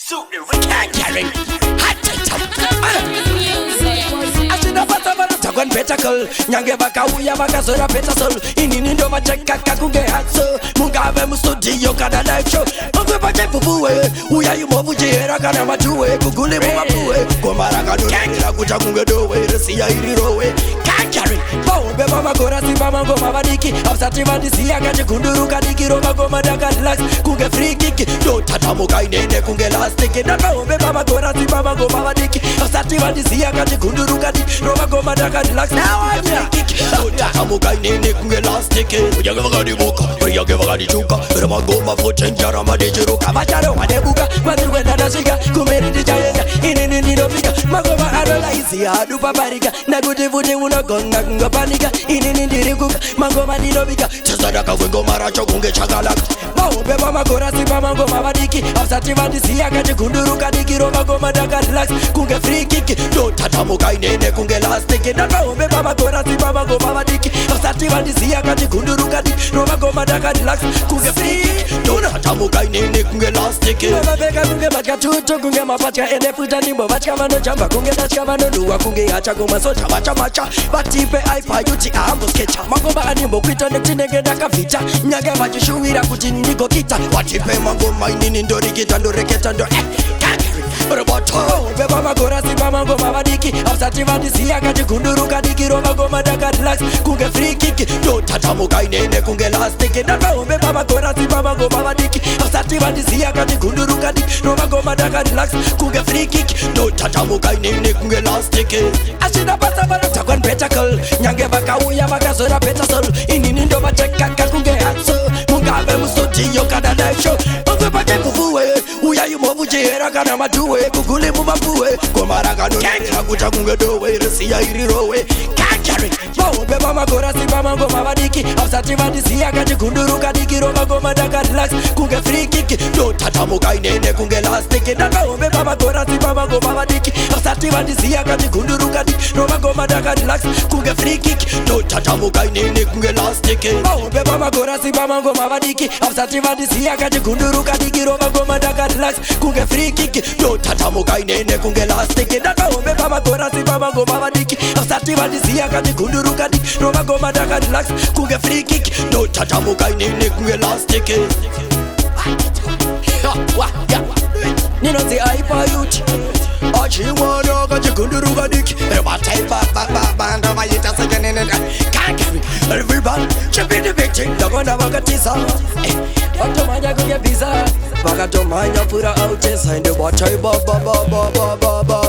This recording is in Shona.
suit the we can't carry. Hot Takwan petacle, nyange baka uya baka sora petasol. Inini ndo macheka kakunge hatso. Mungabe mustudio kada live show. Mungwe bache fufuwe, uya yumovu jera kana majuwe. Kugule mumapuwe, komara kadura kucha kunge dowe. Resiya irirowe, can't carry. Baumbe mama gora si mama ngoma badiki. Afsati vandisiya kache kunduru kadiki. Roma goma daka relax, kunge free kick. Do tata muka inene kunge last ticket. Na baumbe mama gora si mama ngoma badiki. Afsati vandisiya kache kunduru kadiki. Roma goma daka relax. Now I'm kick. Do tata muka inene kunge last ticket. Uyaga vagadi boka, uyaga vagadi chuka. Roma goma foten jara madejiruka. Macharo madebuka, madruwe nadasika. Kumeri dijayega, inene nidofika. Magoma adolaisi adu paparika. Nagudivude unagonga kunga panika. Inene ndirikuka, magoma nidofika. Chazadaka wengo maracho kunge chagalaka. Baumbe mama gora si mama ngoma badiki. Afsati vandisiya kache kunduru kadiki. Roma goma daka relax, kunge free kick. Do tata muka inene kunge last ticket. Na baumbe mama gora si mama ngoma badiki. Afsati vandisiya kache kunduru kadiki. Roma goma daka relax, kunge free kick. Do tata muka inene kunge last ticket. Mama beka kunge baka tuto kunge mapacha. Ene futa nimbo bachka mano jamba kunge dachka mano duwa kunge hacha goma so chamacha macha. Batipe aipa yuti ambo skecha. Magoma animbo kwita neptinege daka vita. Nyage vachishuwira kuti niko kita. Watipe magoma inini ndori kita ndore keta ndo Roboto Beba magora si mama ngoma badiki. Afsati vandisiya kache kunduru kadiki. Roma goma daka relax, kunge free kick. Do tata muka inene kunge last ticket. Na beba magora si mama ngoma badiki. Afsati vandisiya kache kunduru kadiki. Roma goma daka relax, kunge free kick. Do tata muka inene kunge last ticket. Ashina bata bata takwan petacle. Nyange baka uya baka sora petasol. Inini ndo macheka kakunge hatso. Mungabe mustudio kada live show. Mungwe bache fufuwe, uya yumovu jera kana majuwe. Kugule mumapuwe, komara kadura kucha kunge dowe. Resiya irirowe, can't carry. Baumbe mama gora si mama ngoma badiki. Afsati vandisiya kache kunduru kadiki. Roma goma daka relax, kunge free kick. Do tata muka inene kunge last ticket. Na baumbe mama gora si mama ngoma badiki. Afsati vandisiya kache kunduru kadiki. Roma goma daka relax, kunge free kick. Do tata muka inene kunge last ticket. Baumbe mama gora si mama ngoma badiki. Afsati vandisiya kache kunduru kadiki. Roma goma daka relax, kunge free kick. Do tata muka inene kunge last ticket. Na baumbe mama gora si mama ngoma badiki. Afsati vandisiya kache kunduru kadiki. Roma goma daka relax, kunge free kick. Do tata muka inene kunge last ticket. Nino zi aipa yuti. Achiwana kache kunduru kadiki. Batepa banda mayita sekenene. Can't carry. Everybody should be the victim. Dagona wakatiza. Watomanya kunge pizza. Wakatomanya pura out inside the water. Ba ba ba ba ba ba ba.